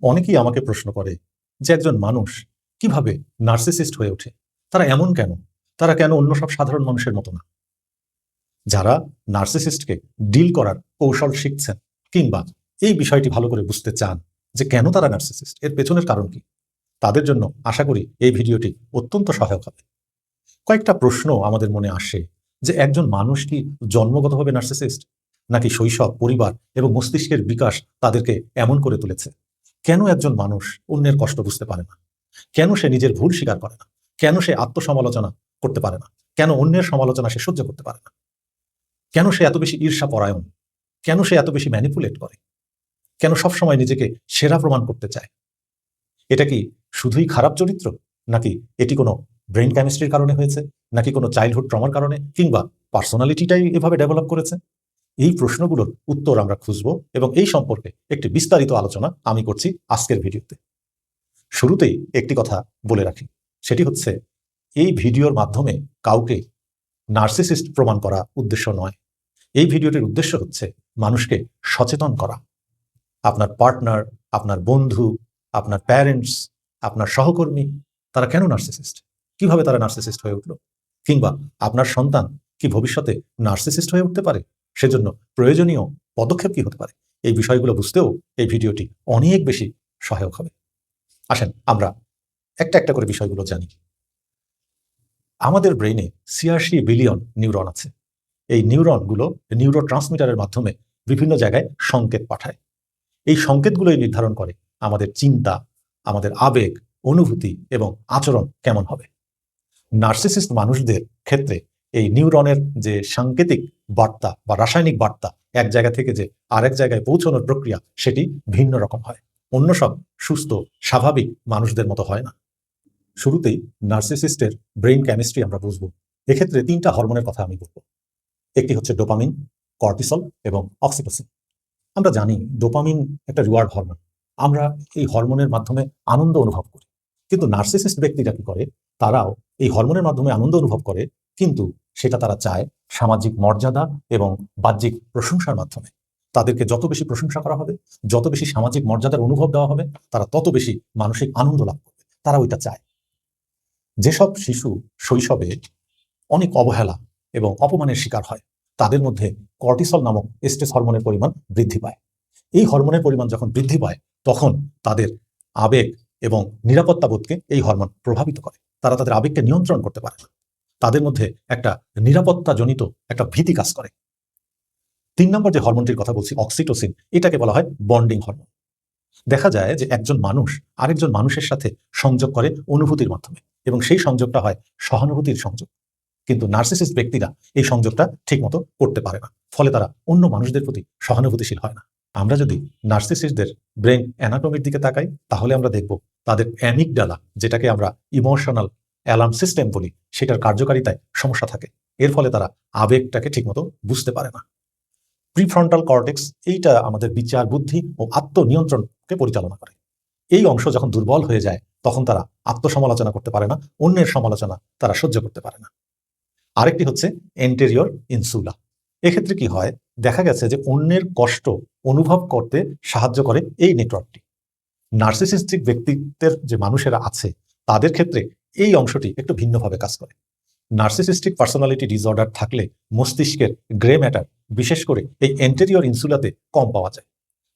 অনেকেই আমাকে প্রশ্ন করে যে একজন মানুষ কিভাবে নার্সিসিস্ট হয়ে ওঠে, তারা এমন কেন, তারা কেন অন্য সব সাধারণ মানুষের মতো না? যারা নার্সিসিস্টকে ডিল করার কৌশল শিখছেন কিংবা এই বিষয়টি ভালো করে বুঝতে চান যে কেন তারা নার্সিসিস্ট, এর পেছনের কারণ কি, তাদের জন্য আশা করি এই ভিডিওটি অত্যন্ত সহায়ক হবে। কয়েকটা প্রশ্ন আমাদের মনে আসে যে একজন মানুষ কি জন্মগতভাবে নার্সিসিস্ট, নাকি শৈশব, পরিবার এবং মস্তিষ্কের বিকাশ তাদেরকে এমন করে তুলেছে? কেন একজন মানুষ অন্যের কষ্ট বুঝতে পারে না? কেন সে নিজের ভুল স্বীকার করে না? কেন সে আত্মসমালোচনা করতে পারে না? কেন অন্যের সমালোচনা সে সহ্য করতে পারে না? কেন সে এত বেশি ঈর্ষাপরায়ণ? কেন সে এত বেশি ম্যানিপুলেট করে? কেন সবসময় নিজেকে সেরা প্রমাণ করতে চায়? এটা কি শুধুই খারাপ চরিত্র, নাকি এটি কোনো ব্রেন কেমিস্ট্রির কারণে হয়েছে, নাকি কোনো চাইল্ডহুড ট্রমার কারণে, কিংবা পার্সোনালিটিটাই এভাবে ডেভেলপ করেছে? এই প্রশ্নগুলোর উত্তর আমরা খুঁজব এবং এই সম্পর্কে একটি বিস্তারিত আলোচনা আমি করছি আজকের ভিডিওতে। শুরুতেই একটি কথা বলে রাখি, সেটি হচ্ছে এই ভিডিওর মাধ্যমে কাউকে নার্সিসিস্ট প্রমাণ করা উদ্দেশ্য নয়। এই ভিডিওটির উদ্দেশ্য হচ্ছে মানুষকে সচেতন করা। আপনার পার্টনার, আপনার বন্ধু, আপনার প্যারেন্টস, আপনার সহকর্মী, তারা কেন নার্সিসিস্ট, কিভাবে তারা নার্সিসিস্ট হয়ে উঠল, কিংবা আপনার সন্তান কি ভবিষ্যতে নার্সিসিস্ট হয়ে উঠতে পারে, সেজন্য প্রয়োজনীয় পদক্ষেপ কি হতে পারে, এই বিষয়গুলো বুঝতেও এই ভিডিওটি অনেক বেশি সহায়ক হবে। আসেন আমরা একটা একটা করে বিষয়গুলো জানি। আমাদের ব্রেইনে ৮৬ বিলিয়ন নিউরন আছে। এই নিউরনগুলো নিউরো ট্রান্সমিটারের মাধ্যমে বিভিন্ন জায়গায় সংকেত পাঠায়। এই সংকেতগুলোই নির্ধারণ করে আমাদের চিন্তা, আমাদের আবেগ, অনুভূতি এবং আচরণ কেমন হবে। নার্সিসিস্ট মানুষদের ক্ষেত্রে এই নিউরনের যে সাংকেতিক বার্তা বা রাসায়নিক বার্তা এক জায়গা থেকে যে আরেক জায়গায় পৌঁছানোর প্রক্রিয়া, সেটি ভিন্ন রকম হয়, অন্য সব সুস্থ স্বাভাবিক মানুষদের মতো হয় না। শুরুতেই নার্সিসিস্টের ব্রেইন কেমিস্ট্রি আমরা বুঝবো। এক্ষেত্রে ৩টা হরমোনের কথা আমি বলবো। একটি হচ্ছে ডোপামিন, কর্টিসল এবং অক্সিটোসিন। আমরা জানি ডোপামিন একটা রিওয়ার্ড হরমোন, আমরা এই হরমোনের মাধ্যমে আনন্দ অনুভব করি। কিন্তু নার্সিসিস্ট ব্যক্তিরা কি করে, তারাও এই হরমোনের মাধ্যমে আনন্দ অনুভব করে, কিন্তু সেটা তারা চায় সামাজিক মর্যাদা এবং বাহ্যিক প্রশংসার মাধ্যমে। তাদেরকে যত বেশি প্রশংসা করা হবে, যত বেশি সামাজিক মর্যাদার অনুভব দেওয়া হবে, তারা তত বেশি মানসিক আনন্দ লাভ করবে, তারা ওইটা চায়। যেসব শিশু শৈশবে অনেক অবহেলা এবং অপমানের শিকার হয়, তাদের মধ্যে কর্টিসল নামক স্ট্রেস হরমোনের পরিমাণ বৃদ্ধি পায়। এই হরমোনের পরিমাণ যখন বৃদ্ধি পায়, তখন তাদের আবেগ এবং নিরাপত্তাবোধকে এই হরমোন প্রভাবিত করে। তারা তাদের আবেগকে নিয়ন্ত্রণ করতে পারে না। তাদের মধ্যে একটা নিরাপত্তাজনিত একটা ভীতি কাজ করে। ৩ নম্বর যে হরমোনটির কথা বলছি, অক্সিটোসিন, এটাকে বলা হয় বন্ডিং হরমোন। দেখা যায় যে একজন মানুষ আরেকজন মানুষের সাথে সংযোগ করে অনুভূতির মাধ্যমে, এবং সেই সংযোগটা হয় সহানুভূতির সংযোগ। কিন্তু নার্সিসিস্ট ব্যক্তিরা এই সংযোগটা ঠিকমতো করতে পারে না, ফলে তারা অন্য মানুষদের প্রতি সহানুভূতিশীল হয় না। আমরা যদি নার্সিসিস্টদের ব্রেন অ্যানাটমির দিকে তাকাই, তাহলে আমরা দেখব তাদের অ্যামিগডালা, যেটাকে আমরা ইমোশনাল অ্যালার্ম সিস্টেম বলি, সেটার কার্যকারিতায় সমস্যা থাকে। এর ফলে তারা আবেগটাকে ঠিকমতো বুঝতে পারে না। প্রিফ্রন্টাল কর্টেক্স, এইটা আমাদের বিচার বুদ্ধি ও আত্মনিয়ন্ত্রণকে পরিচালনা করে। এই অংশ যখন দুর্বল হয়ে যায়, তখন তারা আত্মসমালোচনা করতে পারে না, অন্যের সমালোচনা তারা সহ্য করতে পারে না। আরেকটি হচ্ছে এন্টেরিয়র ইনসুলা। এক্ষেত্রে কি হয়, দেখা গেছে যে অন্যের কষ্ট অনুভব করতে সাহায্য করে এই নেটওয়ার্কটি। নার্সিসিস্টিক ব্যক্তিত্বের যে মানুষেরা আছে, তাদের ক্ষেত্রে এই অংশটি একটু ভিন্নভাবে কাজ করে। নার্সিসিস্টিক পার্সোনালিটি ডিসঅর্ডার থাকলে মস্তিষ্কের গ্রে ম্যাটার, বিশেষ করে এই এন্টেরিয়র ইনসুলাতে কম পাওয়া যায়।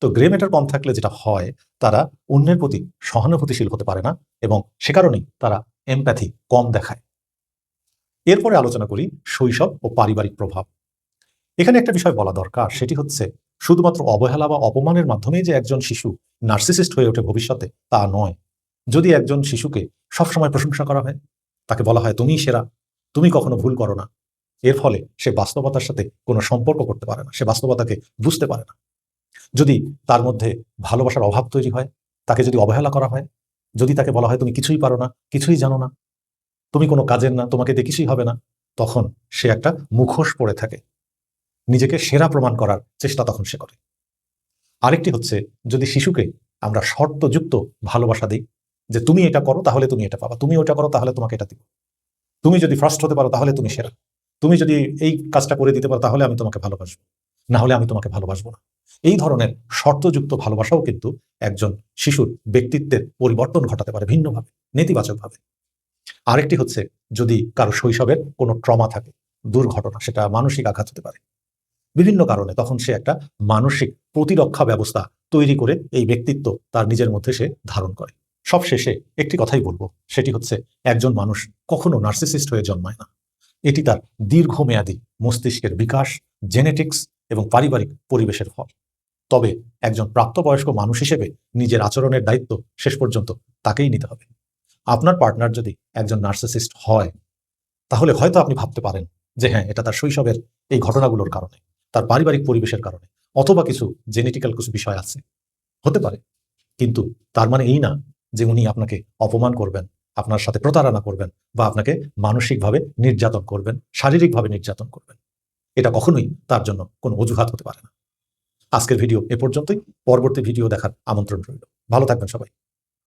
তো গ্রে ম্যাটার কম থাকলে যেটা হয়, তারা অন্যের প্রতি সহানুভূতিশীল হতে পারে না, এবং সে কারণেই তারা এমপ্যাথি কম দেখায়। এরপরে আলোচনা করি শৈশব ও পারিবারিক প্রভাব। এখানে একটা বিষয় বলা দরকার, সেটি হচ্ছে শুধুমাত্র অবহেলা বা অপমানের মাধ্যমেই যে একজন শিশু নার্সিসিস্ট হয়ে ওঠে ভবিষ্যতে, তা নয়। যদি একজন শিশুকে সবসময় প্রশংসা করা হয়, তাকে বলা হয় তুমিই সেরা, তুমি কখনো ভুল করো না, এর ফলে সে বাস্তবতার সাথে কোনো সম্পর্ক করতে পারে না, সে বাস্তবতাকে বুঝতে পারে না। যদি তার মধ্যে ভালোবাসার অভাব তৈরি হয়, তাকে যদি অবহেলা করা হয়, যদি তাকে বলা হয় তুমি কিছুই পারো না, কিছুই জানো না, তুমি কোনো কাজের না, তোমাকে দিয়ে কিছুই হবে না, তখন সে একটা মুখোশ পড়ে থাকে, নিজেকে সেরা প্রমাণ করার চেষ্টা তখন সে করে। আরেকটি হচ্ছে, যদি শিশুকে আমরা শর্তযুক্ত ভালোবাসা দিই, যে তুমি এটা করো তাহলে তুমি এটা পাবা, তুমি ওটা করো তাহলে তোমাকে এটা দিব, তুমি যদি ফার্স্ট হতে পারো তাহলে তুমি সেরা, তুমি যদি এই কাজটা করে দিতে পারো তাহলে আমি তোমাকে ভালোবাসবো, না হলে আমি তোমাকে ভালোবাসবো না। এই ধরনের শর্তযুক্ত ভালোবাসাও কিন্তু একজন শিশুর ব্যক্তিত্বের পরিবর্তন ঘটাতে পারে ভিন্নভাবে, নেতিবাচকভাবে। আরেকটি হচ্ছে যদি কারো শৈশবের কোনো ট্রমা থাকে, দুর্ঘটনা, সেটা মানসিক আঘাত হতে পারে বিভিন্ন কারণে, তখন সে একটা মানসিক প্রতিরক্ষা ব্যবস্থা তৈরি করে এই ব্যক্তিত্ব তার নিজের মধ্যে সে ধারণ করে। সবশেষে একটি কথাই বলবো, সেটি হচ্ছে একজন মানুষ কখনো নার্সিসিস্ট হয়ে জন্মায় না। এটি তার দীর্ঘমেয়াদী মস্তিষ্কের বিকাশ, জেনেটিক্স এবং পারিবারিক পরিবেশের ফল। তবে একজন প্রাপ্তবয়স্ক মানুষ হিসেবে নিজের আচরণের দায়িত্ব শেষ পর্যন্ত তাকেই নিতে হবে। আপনার পার্টনার যদি একজন নার্সিসিস্ট হয়, তাহলে হয়তো আপনি ভাবতে পারেন যে হ্যাঁ, এটা তার শৈশবের এই ঘটনাগুলোর কারণে, তার পারিবারিক পরিবেশের কারণে, অথবা কিছু জেনেটিক্যাল কিছু বিষয় আছে, হতে পারে। কিন্তু তার মানে এই না যে উনি আপনাকে অপমান করবেন, আপনার সাথে প্রতারণা করবেন, বা আপনাকে মানসিকভাবে নির্যাতন করবেন, শারীরিকভাবে নির্যাতন করবেন। এটা কখনোই তার জন্য কোনো অজুহাত হতে পারে না। আজকের ভিডিও এ পর্যন্তই। পরবর্তী ভিডিও দেখার আমন্ত্রণ রইল। ভালো থাকবেন সবাই।